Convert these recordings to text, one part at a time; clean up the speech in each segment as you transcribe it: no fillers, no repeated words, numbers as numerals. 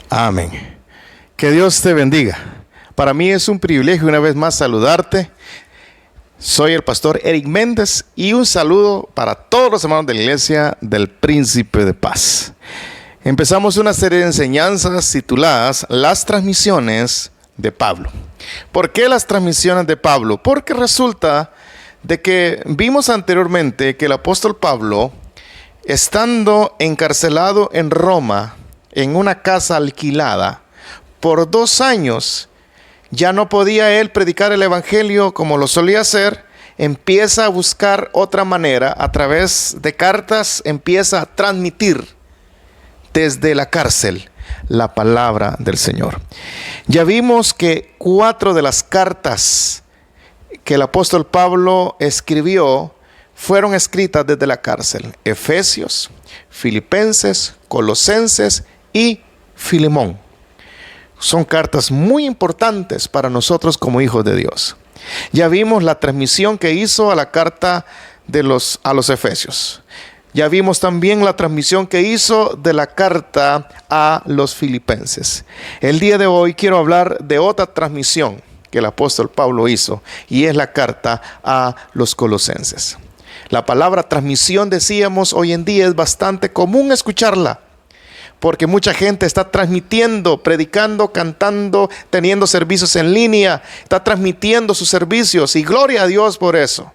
Amén. Que Dios te bendiga. Para mí es un privilegio una vez más saludarte. Soy el pastor Eric Méndez y un saludo para todos los hermanos de la Iglesia del Príncipe de Paz. Empezamos una serie de enseñanzas tituladas Las transmisiones de Pablo. ¿Por qué las transmisiones de Pablo? Porque resulta de que vimos anteriormente que el apóstol Pablo, estando encarcelado en Roma, en una casa alquilada, por 2 años, ya no podía él predicar el evangelio como lo solía hacer. Empieza a buscar otra manera, a través de cartas, empieza a transmitir desde la cárcel la palabra del Señor. Ya vimos que 4 de las cartas que el apóstol Pablo escribió fueron escritas desde la cárcel: Efesios, Filipenses, Colosenses y Filemón. Son cartas muy importantes para nosotros como hijos de Dios. Ya vimos la transmisión que hizo a la carta a los Efesios. Ya vimos también la transmisión que hizo de la carta a los Filipenses. El día de hoy quiero hablar de otra transmisión que el apóstol Pablo hizo, y es la carta a los Colosenses. La palabra transmisión, decíamos, hoy en día es bastante común escucharla, porque mucha gente está transmitiendo, predicando, cantando, teniendo servicios en línea, está transmitiendo sus servicios, y gloria a Dios por eso.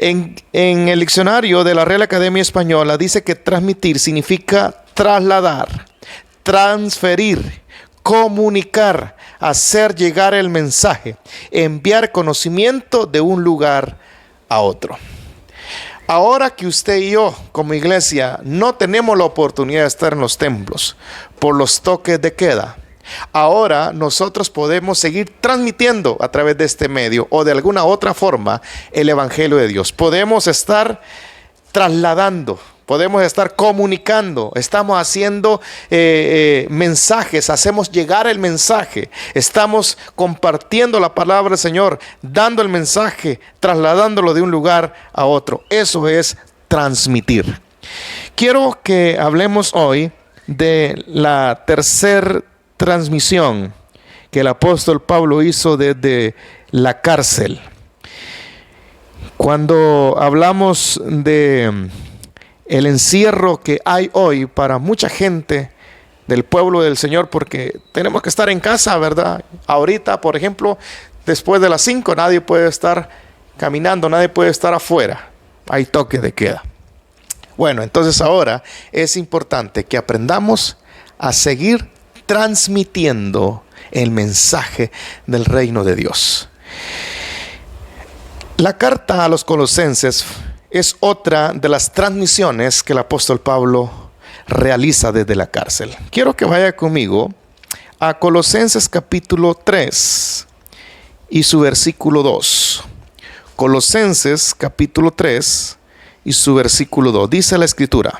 En el diccionario de la Real Academia Española dice que transmitir significa trasladar, transferir, comunicar, hacer llegar el mensaje, enviar conocimiento de un lugar a otro. Ahora que usted y yo como iglesia no tenemos la oportunidad de estar en los templos por los toques de queda, ahora nosotros podemos seguir transmitiendo a través de este medio o de alguna otra forma el evangelio de Dios. Podemos estar trasladando, podemos estar comunicando, estamos haciendo mensajes, hacemos llegar el mensaje, estamos compartiendo la palabra del Señor, dando el mensaje, trasladándolo de un lugar a otro. Eso es transmitir. Quiero que hablemos hoy de la tercera transmisión que el apóstol Pablo hizo desde la cárcel. Cuando hablamos de el encierro que hay hoy para mucha gente del pueblo del Señor, porque tenemos que estar en casa, ¿verdad? Ahorita, por ejemplo, después de las 5 nadie puede estar caminando, nadie puede estar afuera. Hay toque de queda. Bueno, entonces ahora es importante que aprendamos a seguir transmitiendo el mensaje del reino de Dios. La carta a los Colosenses es otra de las transmisiones que el apóstol Pablo realiza desde la cárcel. Quiero que vaya conmigo a Colosenses capítulo 3 y su versículo 2. Colosenses capítulo 3 y su versículo 2. Dice la escritura: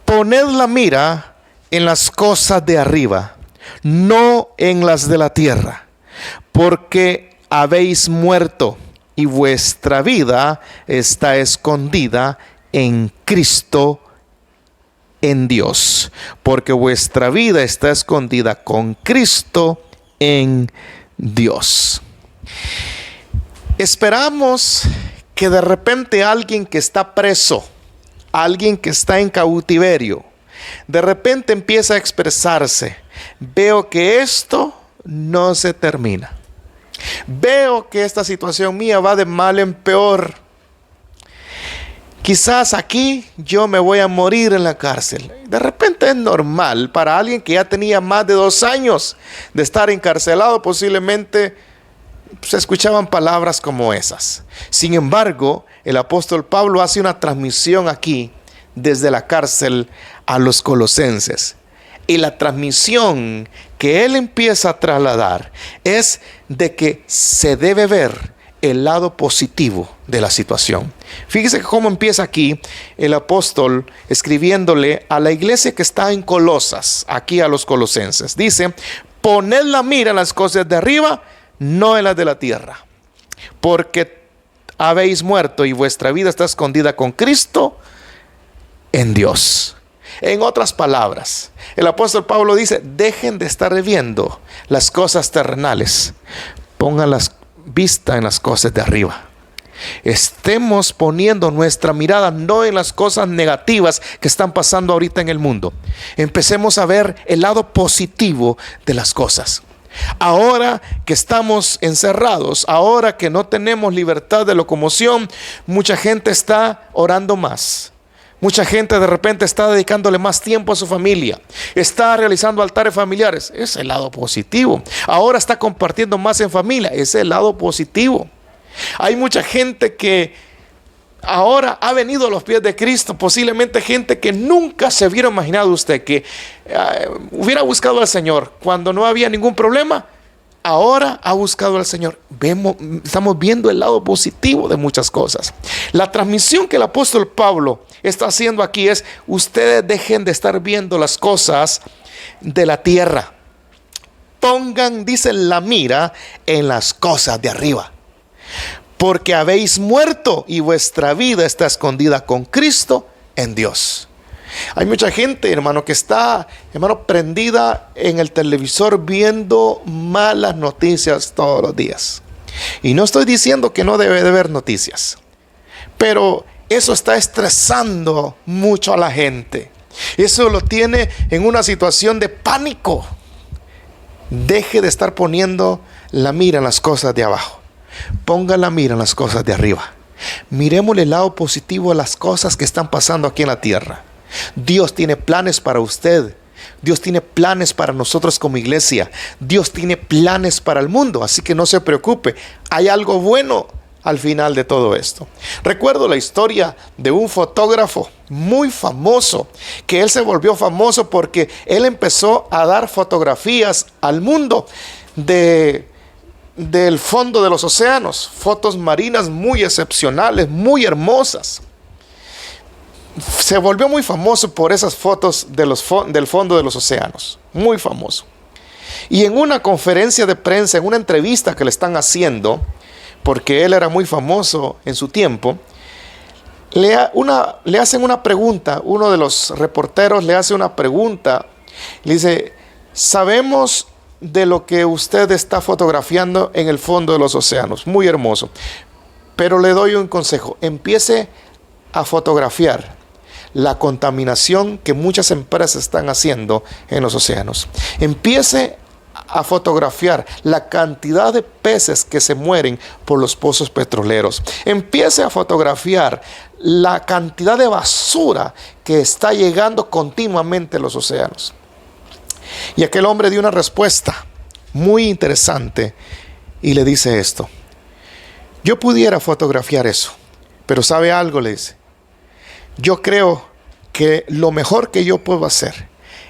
poned la mira en las cosas de arriba, no en las de la tierra, porque habéis muerto y vuestra vida está escondida en Cristo, en Dios. Porque vuestra vida está escondida con Cristo en Dios. Esperamos que de repente alguien que está preso, alguien que está en cautiverio, de repente empieza a expresarse: veo que esto no se termina. Veo que esta situación mía va de mal en peor. Quizás aquí yo me voy a morir en la cárcel. De repente es normal para alguien que ya tenía más de 2 años de estar encarcelado. Posiblemente se escuchaban palabras como esas. Sin embargo, el apóstol Pablo hace una transmisión aquí desde la cárcel a los colosenses. Y la transmisión que él empieza a trasladar es de que se debe ver el lado positivo de la situación. Fíjese cómo empieza aquí el apóstol escribiéndole a la iglesia que está en Colosas, aquí a los colosenses. Dice: poned la mira en las cosas de arriba, no en las de la tierra, porque habéis muerto y vuestra vida está escondida con Cristo en Dios. En otras palabras, el apóstol Pablo dice, dejen de estar viendo las cosas terrenales, pongan la vista en las cosas de arriba. Estemos poniendo nuestra mirada no en las cosas negativas que están pasando ahorita en el mundo. Empecemos a ver el lado positivo de las cosas. Ahora que estamos encerrados, ahora que no tenemos libertad de locomoción, mucha gente está orando más. Mucha gente de repente está dedicándole más tiempo a su familia. Está realizando altares familiares. Es el lado positivo. Ahora está compartiendo más en familia. Es el lado positivo. Hay mucha gente que ahora ha venido a los pies de Cristo. Posiblemente gente que nunca se hubiera imaginado usted que hubiera buscado al Señor cuando no había ningún problema. Ahora ha buscado al Señor. Estamos viendo el lado positivo de muchas cosas. La transmisión que el apóstol Pablo está haciendo aquí es: ustedes dejen de estar viendo las cosas de la tierra. Pongan, dice, la mira en las cosas de arriba. Porque habéis muerto y vuestra vida está escondida con Cristo en Dios. Hay mucha gente, hermano, que está, hermano, prendida en el televisor viendo malas noticias todos los días. Y no estoy diciendo que no debe de ver noticias, pero eso está estresando mucho a la gente. Eso lo tiene en una situación de pánico. Deje de estar poniendo la mira en las cosas de abajo. Ponga la mira en las cosas de arriba. Miremos el lado positivo de las cosas que están pasando aquí en la tierra. Dios tiene planes para usted. Dios tiene planes para nosotros como iglesia. Dios tiene planes para el mundo. Así que no se preocupe. Hay algo bueno al final de todo esto. Recuerdo la historia de un fotógrafo muy famoso, que él se volvió famoso porque él empezó a dar fotografías al mundo del fondo de los océanos, fotos marinas muy excepcionales, muy hermosas. Se volvió muy famoso por esas fotos del fondo de los océanos, muy famoso. Y en una conferencia de prensa, en una entrevista que le están haciendo, porque él era muy famoso en su tiempo, le hacen una pregunta. Uno de los reporteros le hace una pregunta, le dice: sabemos de lo que usted está fotografiando en el fondo de los océanos, muy hermoso, pero le doy un consejo: empiece a fotografiar la contaminación que muchas empresas están haciendo en los océanos. Empiece a fotografiar la cantidad de peces que se mueren por los pozos petroleros. Empiece a fotografiar la cantidad de basura que está llegando continuamente a los océanos. Y aquel hombre dio una respuesta muy interesante y le dice esto: yo pudiera fotografiar eso, pero ¿sabe algo? Le dice: yo creo que lo mejor que yo puedo hacer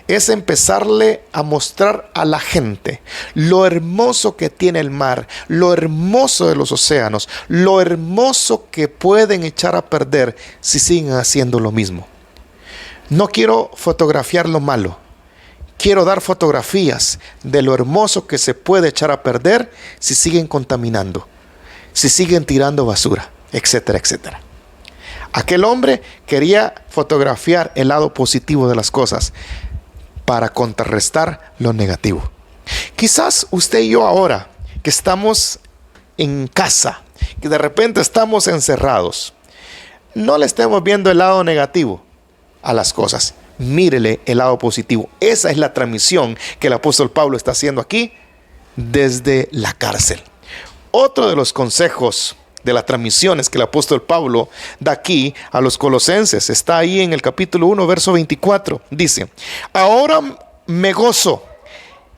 es empezarle a mostrar a la gente lo hermoso que tiene el mar, lo hermoso de los océanos, lo hermoso que pueden echar a perder si siguen haciendo lo mismo. No quiero fotografiar lo malo. Quiero dar fotografías de lo hermoso que se puede echar a perder si siguen contaminando, si siguen tirando basura, etcétera, etcétera. Aquel hombre quería fotografiar el lado positivo de las cosas para contrarrestar lo negativo. Quizás usted y yo ahora, que estamos en casa, que de repente estamos encerrados, no le estemos viendo el lado negativo a las cosas. Mírele el lado positivo. Esa es la transmisión que el apóstol Pablo está haciendo aquí desde la cárcel. Otro de los consejos de las transmisiones que el apóstol Pablo da aquí a los colosenses está ahí en el capítulo 1, verso 24. Dice: ahora me gozo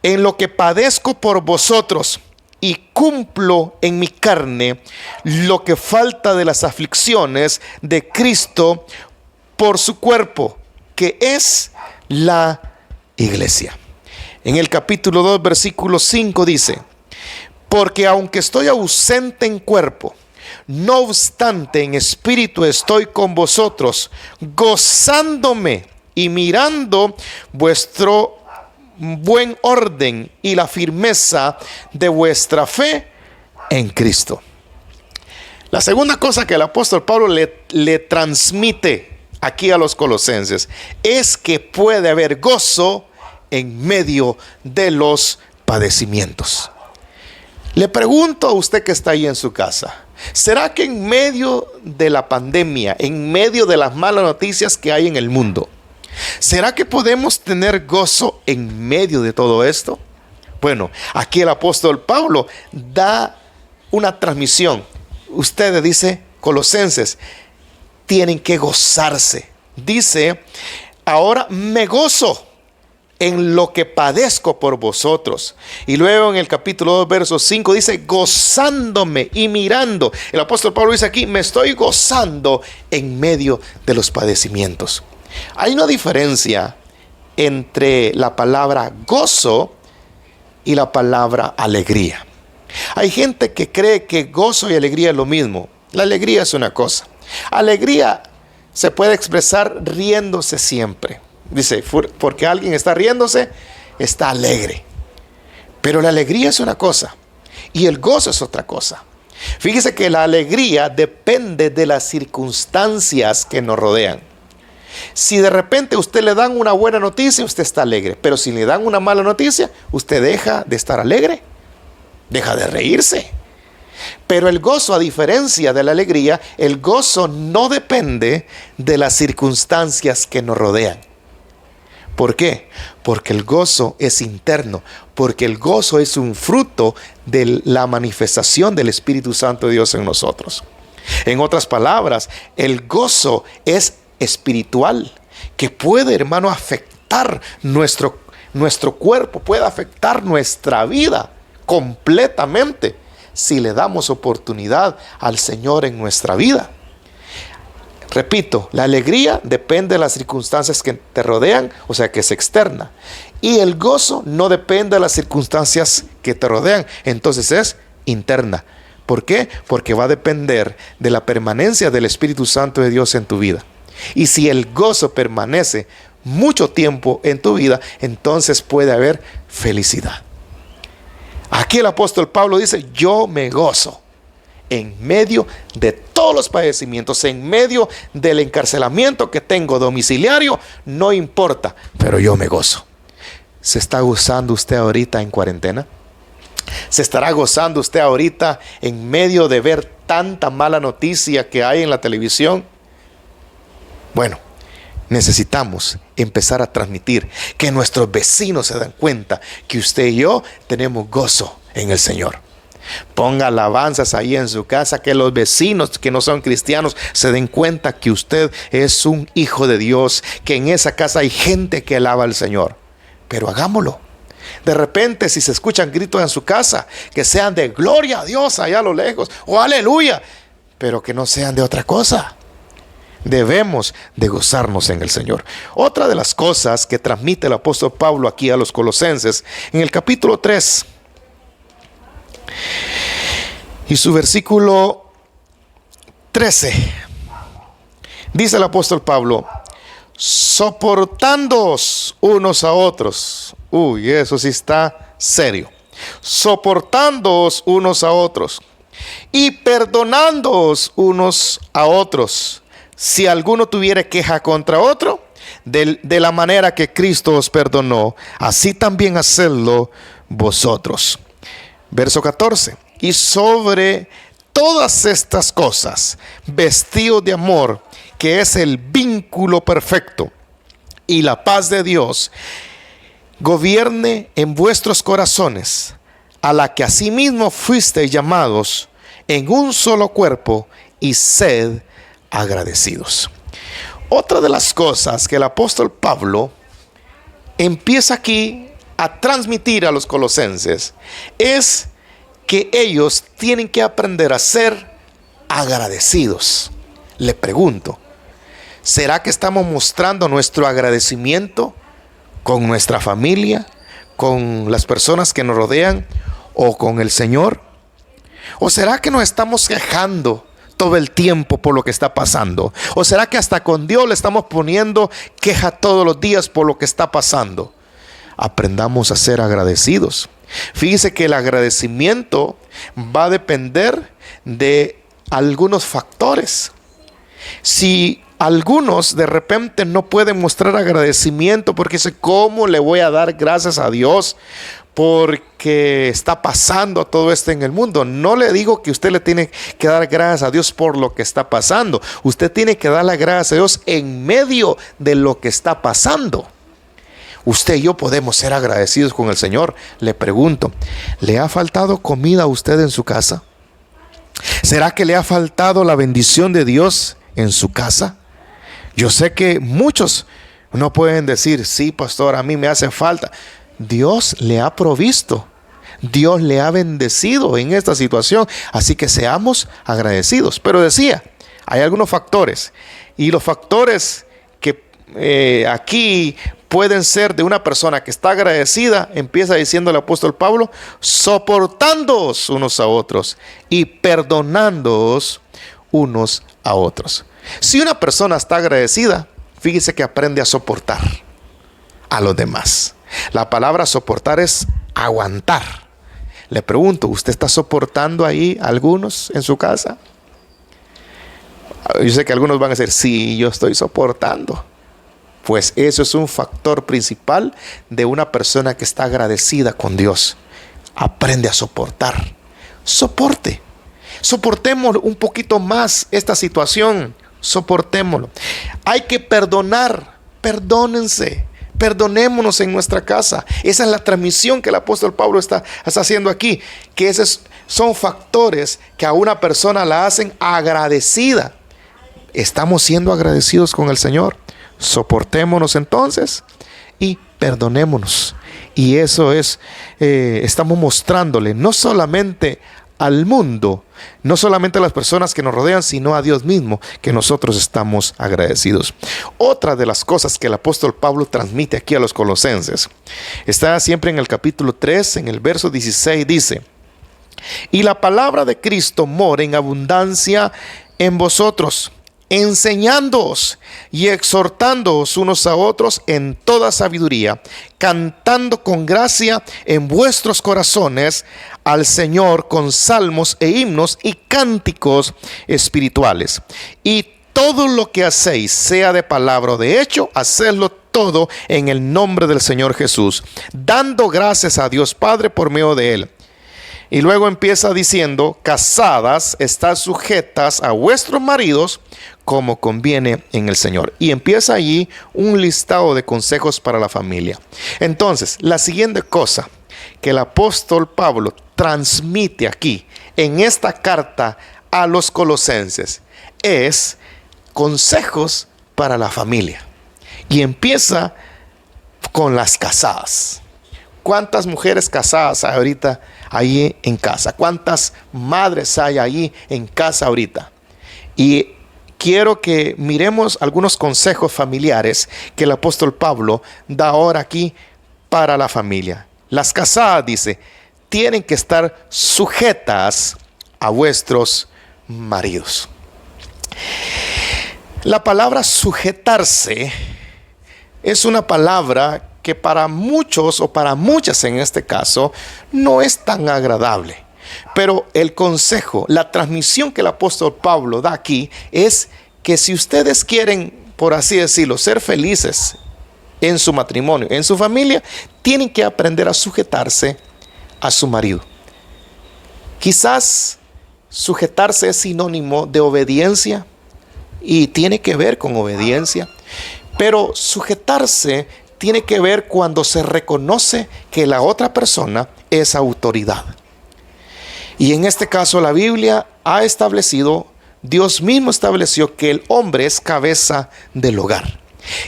en lo que padezco por vosotros y cumplo en mi carne lo que falta de las aflicciones de Cristo por su cuerpo, que es la iglesia. En el capítulo 2, versículo 5 dice: porque aunque estoy ausente en cuerpo, no obstante en espíritu estoy con vosotros, gozándome y mirando vuestro buen orden y la firmeza de vuestra fe en Cristo. La segunda cosa que el apóstol Pablo le transmite aquí a los colosenses es que puede haber gozo en medio de los padecimientos. Le pregunto a usted que está ahí en su casa, ¿será que en medio de la pandemia, en medio de las malas noticias que hay en el mundo, será que podemos tener gozo en medio de todo esto? Bueno, aquí el apóstol Pablo da una transmisión. Ustedes, dice Colosenses, tienen que gozarse. Dice, ahora me gozo en lo que padezco por vosotros. Y luego en el capítulo 2, verso 5 dice, gozándome y mirando. El apóstol Pablo dice aquí, me estoy gozando en medio de los padecimientos. Hay una diferencia entre la palabra gozo y la palabra alegría. Hay gente que cree que gozo y alegría es lo mismo. La alegría es una cosa. Alegría se puede expresar riéndose siempre. Dice, porque alguien está riéndose, está alegre. Pero la alegría es una cosa y el gozo es otra cosa. Fíjese que la alegría depende de las circunstancias que nos rodean. Si de repente usted le dan una buena noticia, usted está alegre. Pero si le dan una mala noticia, usted deja de estar alegre, deja de reírse. Pero el gozo, a diferencia de la alegría, el gozo no depende de las circunstancias que nos rodean. ¿Por qué? Porque el gozo es interno, porque el gozo es un fruto de la manifestación del Espíritu Santo de Dios en nosotros. En otras palabras, el gozo es espiritual, que puede, hermano, afectar nuestro cuerpo, puede afectar nuestra vida completamente si le damos oportunidad al Señor en nuestra vida. Repito, la alegría depende de las circunstancias que te rodean, o sea que es externa. Y el gozo no depende de las circunstancias que te rodean, entonces es interna. ¿Por qué? Porque va a depender de la permanencia del Espíritu Santo de Dios en tu vida. Y si el gozo permanece mucho tiempo en tu vida, entonces puede haber felicidad. Aquí el apóstol Pablo dice, yo me gozo en medio de todos los padecimientos, en medio del encarcelamiento que tengo domiciliario, no importa, pero yo me gozo. ¿Se está gozando usted ahorita en cuarentena? ¿Se estará gozando usted ahorita en medio de ver tanta mala noticia que hay en la televisión? Bueno, necesitamos empezar a transmitir que nuestros vecinos se dan cuenta que usted y yo tenemos gozo en el Señor. Ponga alabanzas ahí en su casa, que los vecinos que no son cristianos se den cuenta que usted es un hijo de Dios, que en esa casa hay gente que alaba al Señor. Pero hagámoslo. De repente, si se escuchan gritos en su casa, que sean de gloria a Dios allá a lo lejos, o aleluya, pero que no sean de otra cosa. Debemos de gozarnos en el Señor. Otra de las cosas que transmite el apóstol Pablo aquí a los colosenses, en el capítulo 3, y su versículo 13, dice el apóstol Pablo, soportándoos unos a otros. Uy, eso sí está serio. Soportándoos unos a otros y perdonándoos unos a otros, si alguno tuviere queja contra otro, de la manera que Cristo os perdonó, así también hacedlo vosotros. Verso 14. Y sobre todas estas cosas, vestidos de amor, que es el vínculo perfecto, y la paz de Dios gobierne en vuestros corazones, a la que asimismo fuisteis llamados en un solo cuerpo, y sed agradecidos. Otra de las cosas que el apóstol Pablo empieza aquí a transmitir a los colosenses es que ellos tienen que aprender a ser agradecidos. Le pregunto, ¿será que estamos mostrando nuestro agradecimiento con nuestra familia, con las personas que nos rodean o con el Señor? ¿O será que nos estamos quejando todo el tiempo por lo que está pasando? ¿O será que hasta con Dios le estamos poniendo queja todos los días por lo que está pasando? Aprendamos a ser agradecidos. Fíjese que el agradecimiento va a depender de algunos factores. Si Algunos de repente no pueden mostrar agradecimiento porque dice, ¿cómo le voy a dar gracias a Dios porque está pasando todo esto en el mundo? No le digo que usted le tiene que dar gracias a Dios por lo que está pasando. Usted tiene que dar las gracias a Dios en medio de lo que está pasando. Usted y yo podemos ser agradecidos con el Señor. Le pregunto, ¿le ha faltado comida a usted en su casa? ¿Será que le ha faltado la bendición de Dios en su casa? Yo sé que muchos no pueden decir, sí, pastor, a mí me hace falta. Dios le ha provisto. Dios le ha bendecido en esta situación. Así que seamos agradecidos. Pero decía, hay algunos factores. Y los factores que aquí pueden ser de una persona que está agradecida, empieza diciendo el apóstol Pablo, soportándoos unos a otros y perdonándoos unos a otros. Si una persona está agradecida, fíjese que aprende a soportar a los demás. La palabra soportar es aguantar. Le pregunto, ¿usted está soportando ahí a algunos en su casa? Yo sé que algunos van a decir, sí, yo estoy soportando. Pues eso es un factor principal de una persona que está agradecida con Dios. Aprende a soportar. Soportemos un poquito más esta situación. Soportémoslo. Hay que perdonar. Perdónense. Perdonémonos en nuestra casa. Esa es la transmisión que el apóstol Pablo está haciendo aquí. Que esos son factores que a una persona la hacen agradecida. Estamos siendo agradecidos con el Señor. Soportémonos entonces y perdonémonos. Y eso es, estamos mostrándole no solamente al mundo, no solamente a las personas que nos rodean, sino a Dios mismo, que nosotros estamos agradecidos. Otra de las cosas que el apóstol Pablo transmite aquí a los colosenses, está siempre en el capítulo 3, en el verso 16, dice, y la palabra de Cristo mora en abundancia en vosotros, enseñándoos y exhortándoos unos a otros en toda sabiduría, cantando con gracia en vuestros corazones al Señor con salmos e himnos y cánticos espirituales. Y todo lo que hacéis, sea de palabra o de hecho, hacedlo todo en el nombre del Señor Jesús, dando gracias a Dios Padre por medio de Él. Y luego empieza diciendo, casadas, estad sujetas a vuestros maridos como conviene en el Señor. Y empieza allí un listado de consejos para la familia. Entonces, la siguiente cosa que el apóstol Pablo transmite aquí en esta carta a los colosenses es consejos para la familia. Y empieza con las casadas. ¿Cuántas mujeres casadas hay ahorita ahí en casa? ¿Cuántas madres hay ahí en casa ahorita? Y quiero que miremos algunos consejos familiares que el apóstol Pablo da ahora aquí para la familia. Las casadas, dice, tienen que estar sujetas a vuestros maridos. La palabra sujetarse es una palabra que para muchos o para muchas en este caso no es tan agradable. Pero el consejo, la transmisión que el apóstol Pablo da aquí es que si ustedes quieren, por así decirlo, ser felices en su matrimonio, en su familia, tienen que aprender a sujetarse a su marido. Quizás sujetarse es sinónimo de obediencia y tiene que ver con obediencia, pero sujetarse tiene que ver cuando se reconoce que la otra persona es autoridad. Y en este caso la Biblia ha establecido, Dios mismo estableció que el hombre es cabeza del hogar.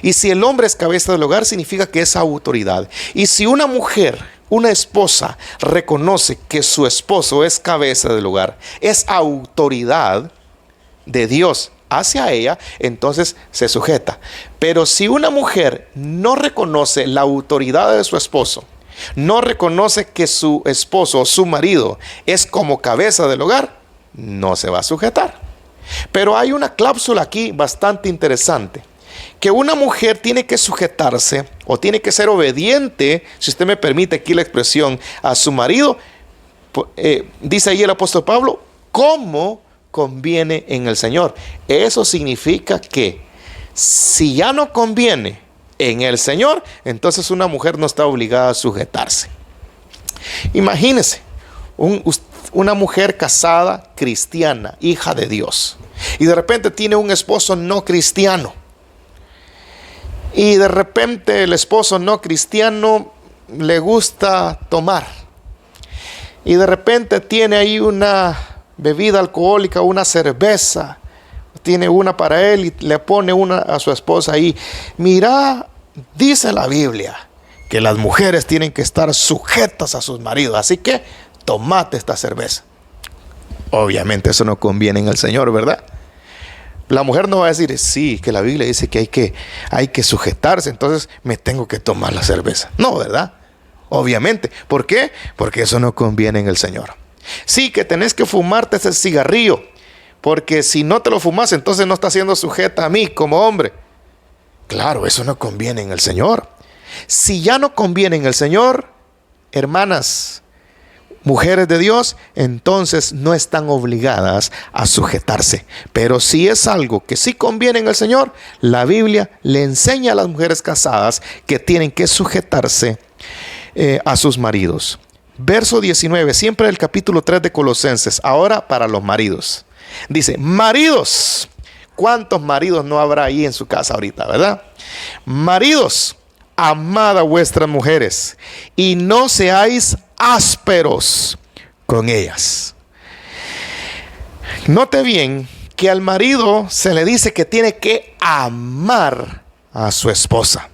Y si el hombre es cabeza del hogar, significa que es autoridad. Y si una mujer, una esposa, reconoce que su esposo es cabeza del hogar, es autoridad de Dios hacia ella, entonces se sujeta. Pero si una mujer no reconoce la autoridad de su esposo, no reconoce que su esposo o su marido es como cabeza del hogar, no se va a sujetar. Pero hay una cláusula aquí bastante interesante, que una mujer tiene que sujetarse o tiene que ser obediente, si usted me permite aquí la expresión, a su marido, dice ahí el apóstol Pablo, como conviene en el Señor. Eso significa que Si ya no conviene en el Señor, entonces una mujer no está obligada a sujetarse. Imagínese una mujer casada, cristiana, hija de Dios, y de repente tiene un esposo no cristiano. Y de repente el esposo no cristiano le gusta tomar. Y de repente tiene ahí una bebida alcohólica, una cerveza. Tiene una para él y le pone una a su esposa ahí. Mira, dice la Biblia que las mujeres tienen que estar sujetas a sus maridos. Así que tomate esta cerveza. Obviamente eso no conviene en el Señor, ¿verdad? La mujer no va a decir, sí, que la Biblia dice que hay que sujetarse, entonces me tengo que tomar la cerveza. No, ¿verdad? Obviamente. ¿Por qué? Porque eso no conviene en el Señor. Sí, que tenés que fumarte ese cigarrillo, porque si no te lo fumas, entonces no estás siendo sujeta a mí como hombre. Claro, eso no conviene en el Señor. Si ya no conviene en el Señor, hermanas, mujeres de Dios, entonces no están obligadas a sujetarse. Pero si es algo que sí conviene en el Señor, la Biblia le enseña a las mujeres casadas que tienen que sujetarse a sus maridos. Verso 19, siempre el capítulo 3 de Colosenses, ahora para los maridos. Dice, maridos, ¿cuántos maridos no habrá ahí en su casa ahorita, verdad? Maridos, amad a vuestras mujeres y no seáis ásperos con ellas. Note bien que al marido se le dice que tiene que amar a su esposa.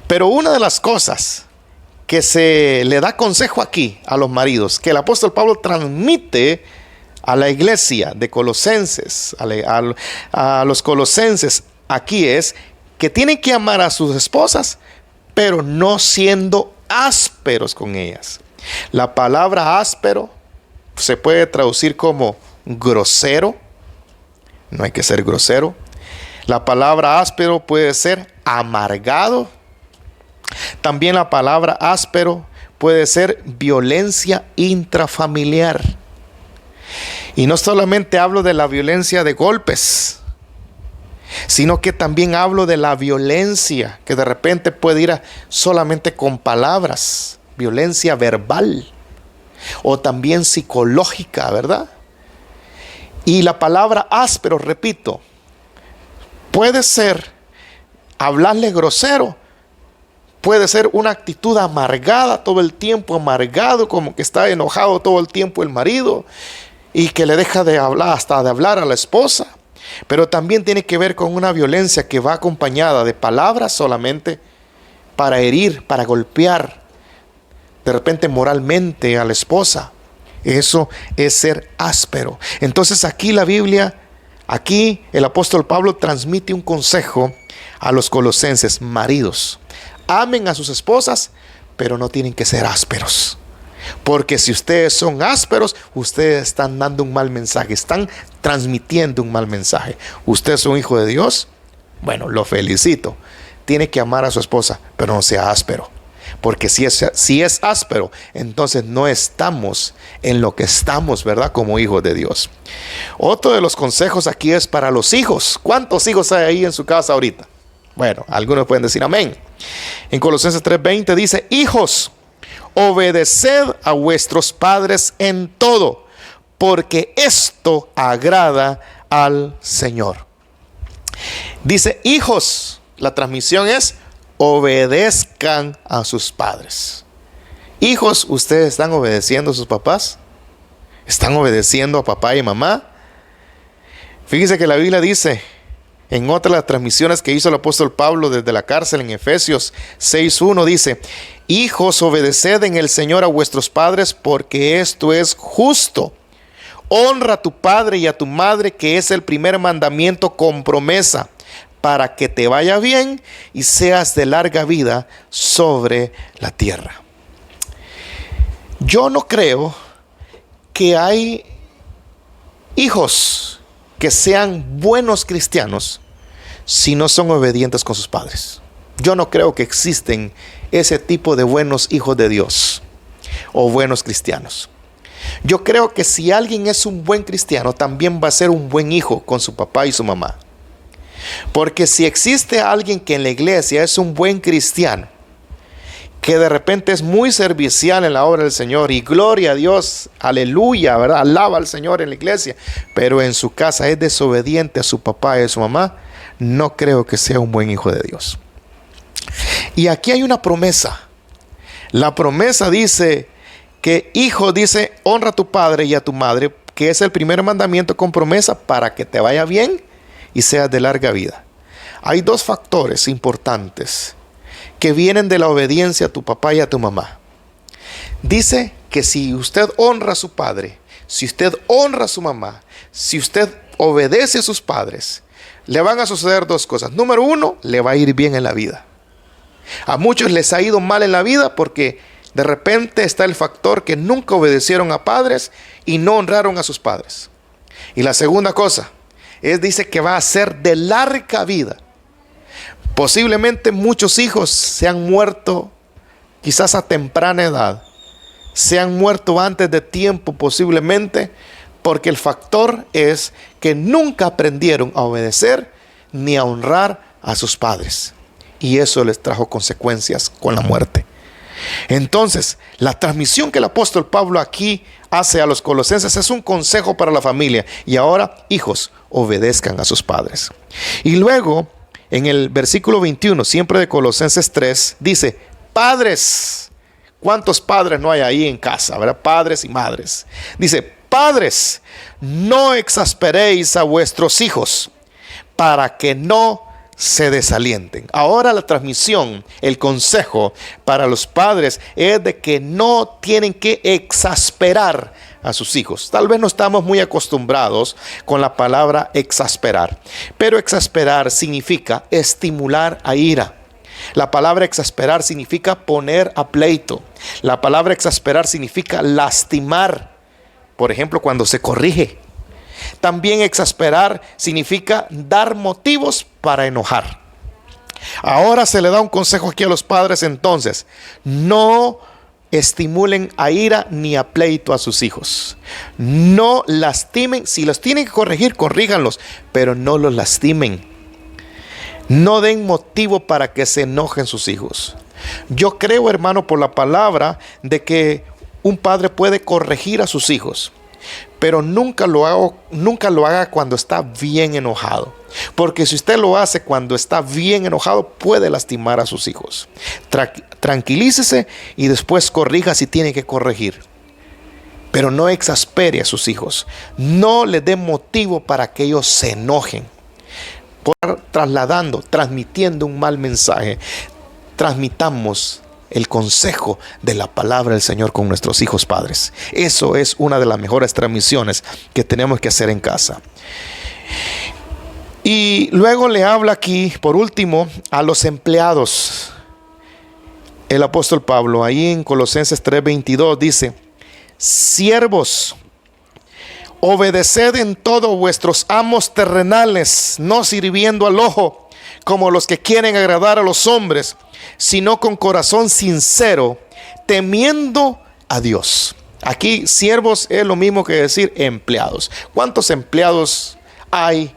Pero una de las cosas que se le da consejo aquí a los maridos, que el apóstol Pablo transmite a la iglesia de Colosenses, a los colosenses, aquí es que tienen que amar a sus esposas, pero no siendo ásperos con ellas. La palabra áspero se puede traducir como grosero. No hay que ser grosero. La palabra áspero puede ser amargado. También la palabra áspero puede ser violencia intrafamiliar. Y no solamente hablo de la violencia de golpes, sino que también hablo de la violencia que de repente puede ir solamente con palabras, violencia verbal o también psicológica, ¿verdad? Y la palabra áspero, repito, puede ser hablarle grosero, puede ser una actitud amargada todo el tiempo, amargado, como que está enojado todo el tiempo el marido y que le deja de hablar, hasta de hablar a la esposa. Pero también tiene que ver con una violencia que va acompañada de palabras solamente para herir, para golpear, de repente moralmente a la esposa. Eso es ser áspero. Entonces aquí la Biblia, aquí el apóstol Pablo transmite un consejo a los colosenses: maridos, amen a sus esposas, pero no tienen que ser ásperos. Porque si ustedes son ásperos, ustedes están dando un mal mensaje, están transmitiendo un mal mensaje. ¿Usted es un hijo de Dios? Bueno, lo felicito. Tiene que amar a su esposa, pero no sea áspero. Porque si es áspero, entonces no estamos en lo que estamos, ¿verdad? Como hijos de Dios. Otro de los consejos aquí es para los hijos. ¿Cuántos hijos hay ahí en su casa ahorita? Bueno, algunos pueden decir amén. En Colosenses 3:20 dice: hijos, obedeced a vuestros padres en todo, porque esto agrada al Señor. Dice hijos, la transmisión es: obedezcan a sus padres. Hijos, ¿ustedes están obedeciendo a sus papás? ¿Están obedeciendo a papá y mamá? Fíjense que la Biblia dice, en otra de las transmisiones que hizo el apóstol Pablo desde la cárcel, en Efesios 6:1 dice: hijos, obedeced en el Señor a vuestros padres, porque esto es justo. Honra a tu padre y a tu madre, que es el primer mandamiento con promesa, para que te vaya bien y seas de larga vida sobre la tierra. Yo no creo que hay hijos que sean buenos cristianos si no son obedientes con sus padres. Yo no creo que existen ese tipo de buenos hijos de Dios o buenos cristianos. Yo creo que si alguien es un buen cristiano, también va a ser un buen hijo con su papá y su mamá. Porque si existe alguien que en la iglesia es un buen cristiano, que de repente es muy servicial en la obra del Señor y gloria a Dios, aleluya, ¿verdad? Alaba al Señor en la iglesia, pero en su casa es desobediente a su papá y a su mamá, no creo que sea un buen hijo de Dios. Y aquí hay una promesa. La promesa dice que hijo, dice, honra a tu padre y a tu madre, que es el primer mandamiento con promesa para que te vaya bien y seas de larga vida. Hay dos factores importantes que vienen de la obediencia a tu papá y a tu mamá. Dice que si usted honra a su padre, si usted honra a su mamá, si usted obedece a sus padres, le van a suceder dos cosas. Número uno, le va a ir bien en la vida. A muchos les ha ido mal en la vida porque de repente está el factor que nunca obedecieron a padres y no honraron a sus padres. Y la segunda cosa dice que va a ser de larga vida. Posiblemente muchos hijos se han muerto quizás a temprana edad. Se han muerto antes de tiempo posiblemente porque el factor es que nunca aprendieron a obedecer ni a honrar a sus padres. Y eso les trajo consecuencias con la muerte. Entonces, la transmisión que el apóstol Pablo aquí hace a los colosenses es un consejo para la familia. Y ahora, hijos, obedezcan a sus padres. Y luego, en el versículo 21, siempre de Colosenses 3, dice, padres. ¿Cuántos padres no hay ahí en casa, verdad? Padres y madres. Dice, padres, no exasperéis a vuestros hijos para que no se desalienten. Ahora la transmisión, el consejo para los padres es de que no tienen que exasperar a sus hijos. Tal vez no estamos muy acostumbrados con la palabra exasperar, pero exasperar significa estimular a ira. La palabra exasperar significa poner a pleito. La palabra exasperar significa lastimar. Por ejemplo, cuando se corrige. También exasperar significa dar motivos para enojar. Ahora se le da un consejo aquí a los padres entonces. No estimulen a ira ni a pleito a sus hijos. No lastimen. Si los tienen que corregir, corríganlos, pero no los lastimen. No den motivo para que se enojen sus hijos. Yo creo, hermano, por la palabra, de que un padre puede corregir a sus hijos, pero nunca lo haga cuando está bien enojado. Porque si usted lo hace cuando está bien enojado, puede lastimar a sus hijos. Tranquilícese y después corrija si tiene que corregir. Pero no exaspere a sus hijos. No le dé motivo para que ellos se enojen. Transmitiendo un mal mensaje, transmitamos el consejo de la palabra del Señor con nuestros hijos padres. Eso es una de las mejores transmisiones que tenemos que hacer en casa. Y luego le habla aquí, por último, a los empleados. El apóstol Pablo, ahí en Colosenses 3:22 dice, siervos, obedeced en todo vuestros amos terrenales, no sirviendo al ojo, como los que quieren agradar a los hombres, sino con corazón sincero, temiendo a Dios. Aquí siervos es lo mismo que decir empleados. ¿Cuántos empleados hay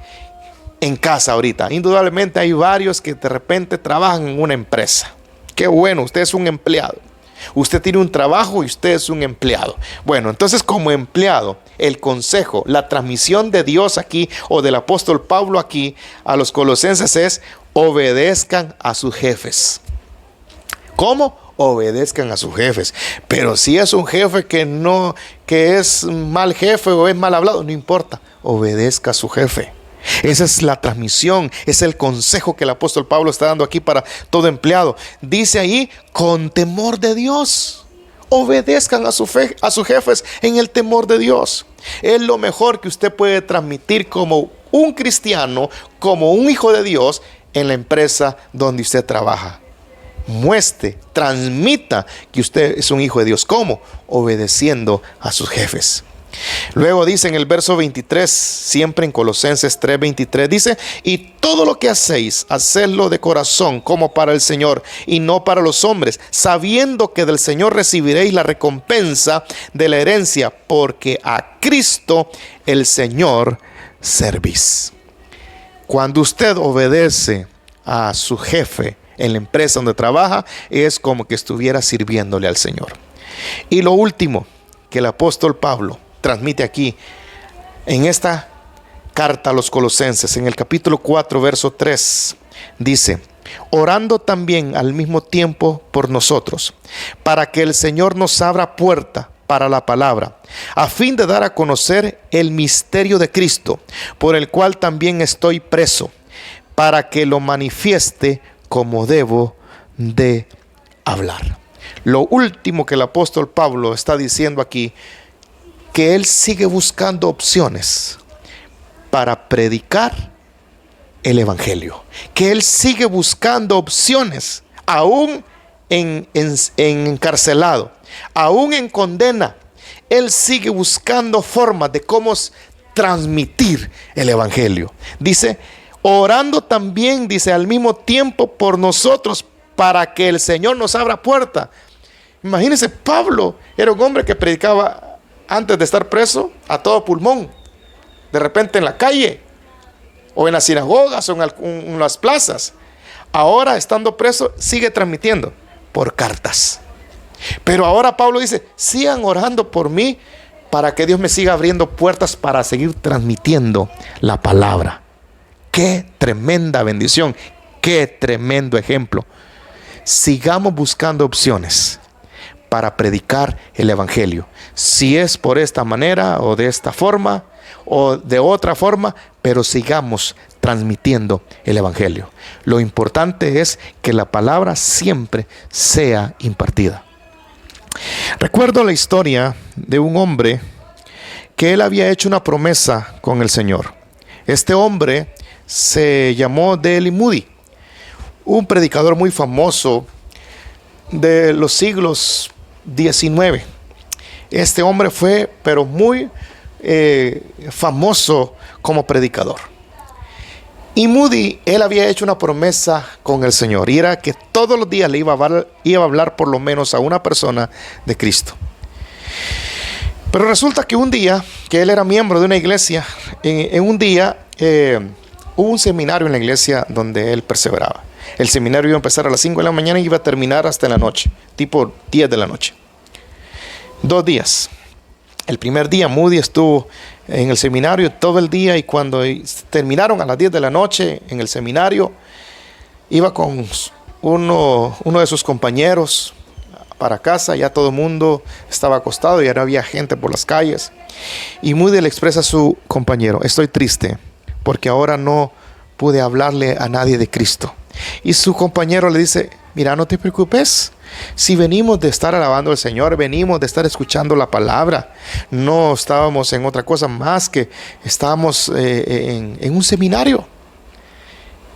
en casa ahorita? Indudablemente hay varios que de repente trabajan en una empresa. Qué bueno, usted es un empleado. Usted tiene un trabajo y usted es un empleado. Bueno, entonces como empleado, el consejo, la transmisión de Dios aquí o del apóstol Pablo aquí a los colosenses es obedezcan a sus jefes. ¿Cómo? Obedezcan a sus jefes. Pero si es un jefe que es mal jefe o es mal hablado, no importa, obedezca a su jefe. Esa es la transmisión, es el consejo que el apóstol Pablo está dando aquí para todo empleado. Dice ahí, con temor de Dios. Obedezcan a sus jefes en el temor de Dios. Es lo mejor que usted puede transmitir como un cristiano, como un hijo de Dios en la empresa donde usted trabaja. Muestre, transmita que usted es un hijo de Dios. ¿Cómo? Obedeciendo a sus jefes. Luego dice en el verso 23, siempre en Colosenses 3:23, dice, y todo lo que hacéis, hacedlo de corazón como para el Señor y no para los hombres, sabiendo que del Señor recibiréis la recompensa de la herencia, porque a Cristo el Señor servís. Cuando usted obedece a su jefe en la empresa donde trabaja, es como que estuviera sirviéndole al Señor. Y lo último que el apóstol Pablo transmite aquí en esta carta a los Colosenses, en el capítulo 4, verso 3, dice: orando también al mismo tiempo por nosotros, para que el Señor nos abra puerta para la palabra, a fin de dar a conocer el misterio de Cristo, por el cual también estoy preso, para que lo manifieste como debo de hablar. Lo último que el apóstol Pablo está diciendo aquí, que él sigue buscando opciones para predicar el evangelio, que él sigue buscando opciones, aún en encarcelado, aún en condena. Él sigue buscando formas de cómo transmitir el evangelio. Dice, orando también, dice, al mismo tiempo por nosotros, para que el Señor nos abra puerta. Imagínense, Pablo era un hombre que predicaba antes de estar preso a todo pulmón, de repente en la calle, o en las sinagogas, o en las plazas. Ahora, estando preso, sigue transmitiendo por cartas. Pero ahora Pablo dice, sigan orando por mí, para que Dios me siga abriendo puertas para seguir transmitiendo la palabra. Qué tremenda bendición, qué tremendo ejemplo. Sigamos buscando opciones para predicar el evangelio. Si es por esta manera, o de esta forma, o de otra forma, pero sigamos transmitiendo el evangelio. Lo importante es que la palabra siempre sea impartida. Recuerdo la historia de un hombre que él había hecho una promesa con el Señor. Este hombre se llamó D.L. Moody, un predicador muy famoso de los siglos XIX. Este hombre fue, pero muy famoso como predicador. Y Moody, él había hecho una promesa con el Señor, y era que todos los días le iba a hablar por lo menos a una persona de Cristo. Pero resulta que un día, que él era miembro de una iglesia, en un día hubo un seminario en la iglesia donde él perseveraba. El seminario iba a empezar a las 5 de la mañana y iba a terminar hasta en la noche, tipo 10 de la noche. 2 días. El primer día Moody estuvo en el seminario todo el día, y cuando terminaron a las 10 de la noche en el seminario, iba con uno de sus compañeros para casa. Ya todo el mundo estaba acostado, ya no había gente por las calles. Y Moody le expresa a su compañero: estoy triste porque ahora no pude hablarle a nadie de Cristo. Y su compañero le dice: mira, no te preocupes. Si venimos de estar alabando al Señor, venimos de estar escuchando la palabra, no estábamos en otra cosa más que estábamos en un seminario.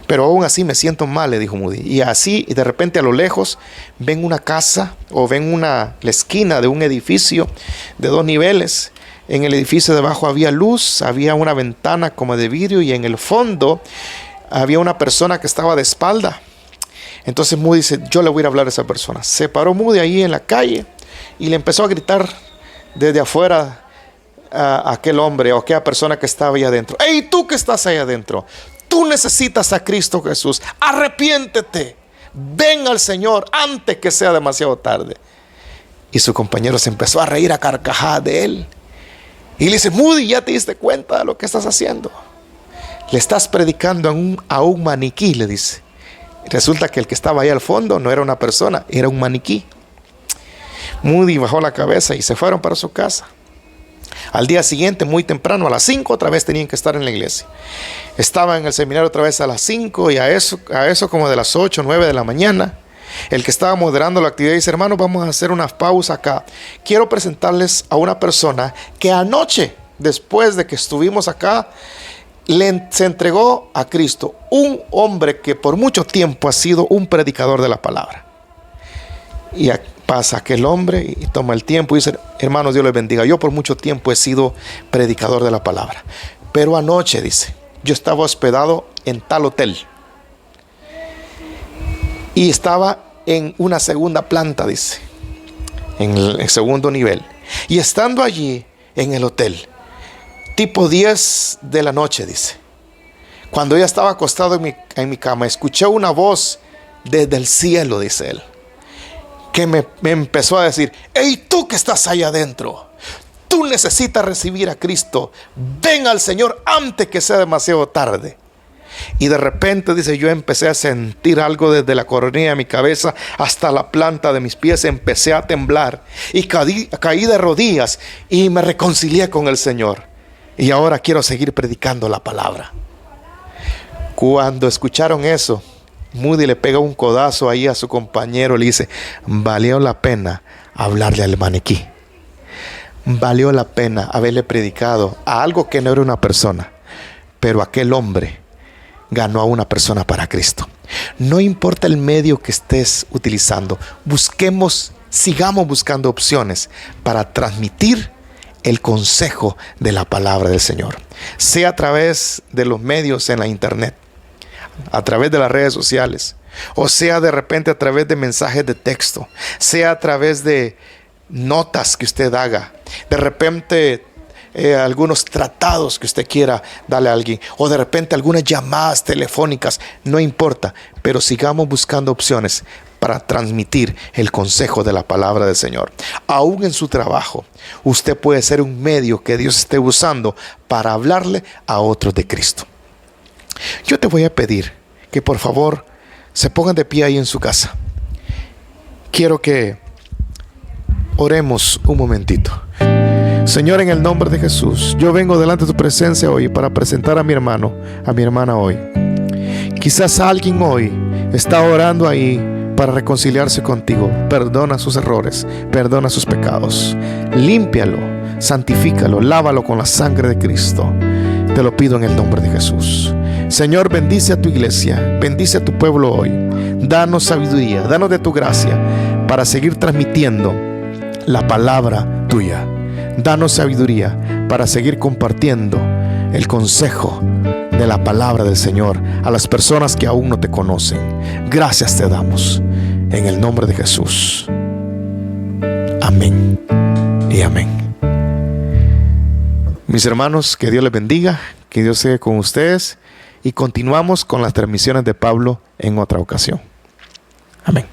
Pero aún así me siento mal, le dijo Moody. Y así, de repente a lo lejos, ven una casa, o ven la esquina de un edificio de 2 niveles. En el edificio de abajo había luz, había una ventana como de vidrio, y en el fondo había una persona que estaba de espalda. Entonces Moody dice: yo le voy a ir a hablar a esa persona. Se paró Moody ahí en la calle y le empezó a gritar desde afuera a aquel hombre o a aquella persona que estaba ahí adentro: ¡hey, tú que estás ahí adentro! Tú necesitas a Cristo Jesús. Arrepiéntete. Ven al Señor antes que sea demasiado tarde. Y su compañero se empezó a reír a carcajadas de él. Y le dice: Moody, ¿ya te diste cuenta de lo que estás haciendo? Le estás predicando a un maniquí, le dice. Resulta que el que estaba ahí al fondo no era una persona, era un maniquí. Moody bajó la cabeza y se fueron para su casa. Al día siguiente, muy temprano, a las 5, otra vez tenían que estar en la iglesia. Estaba en el seminario otra vez a las 5, y a eso como de las 8, 9 de la mañana, el que estaba moderando la actividad dice: hermanos, vamos a hacer una pausa acá. Quiero presentarles a una persona que anoche, después de que estuvimos acá, se entregó a Cristo. Un hombre que por mucho tiempo ha sido un predicador de la palabra. Y pasa aquel hombre y toma el tiempo y dice: hermanos, Dios les bendiga. Yo por mucho tiempo he sido predicador de la palabra, pero anoche, dice, yo estaba hospedado en tal hotel y estaba en una segunda planta, dice, en el segundo nivel. Y estando allí en el hotel, tipo 10 de la noche, dice, Cuando ya estaba acostado en mi cama, escuché una voz desde el cielo, dice él, que me empezó a decir: hey, tú que estás allá adentro, tú necesitas recibir a Cristo. Ven al Señor antes que sea demasiado tarde. Y de repente, dice, yo empecé a sentir algo desde la coronilla de mi cabeza hasta la planta de mis pies. Empecé a temblar y caí de rodillas y me reconcilié con el Señor. Y ahora quiero seguir predicando la palabra. Cuando escucharon eso, Moody le pega un codazo ahí a su compañero. Le dice: valió la pena hablarle al maniquí. Valió la pena haberle predicado a algo que no era una persona, pero aquel hombre ganó a una persona para Cristo. No importa el medio que estés utilizando, sigamos buscando opciones para transmitir el consejo de la palabra del Señor. Sea a través de los medios en la internet, a través de las redes sociales, o sea de repente a través de mensajes de texto, sea a través de notas que usted haga, de repente algunos tratados que usted quiera darle a alguien, o de repente algunas llamadas telefónicas, no importa, pero sigamos buscando opciones para transmitir el consejo de la palabra del Señor. Aún en su trabajo, usted puede ser un medio que Dios esté usando para hablarle a otros de Cristo. Yo te voy a pedir que por favor se pongan de pie ahí en su casa. Quiero que oremos un momentito. Señor, en el nombre de Jesús, yo vengo delante de tu presencia hoy para presentar a mi hermano, a mi hermana hoy. Quizás alguien hoy está orando ahí para reconciliarse contigo. Perdona sus errores, perdona sus pecados. Límpialo, santifícalo, lávalo con la sangre de Cristo. Te lo pido en el nombre de Jesús. Señor, bendice a tu iglesia, bendice a tu pueblo hoy. Danos sabiduría, danos de tu gracia para seguir transmitiendo la palabra tuya. Danos sabiduría para seguir compartiendo el consejo de la palabra del Señor a las personas que aún no te conocen. Gracias te damos en el nombre de Jesús. Amén y amén. Mis hermanos, que Dios les bendiga, que Dios sea con ustedes, y continuamos con las transmisiones de Pablo en otra ocasión. Amén.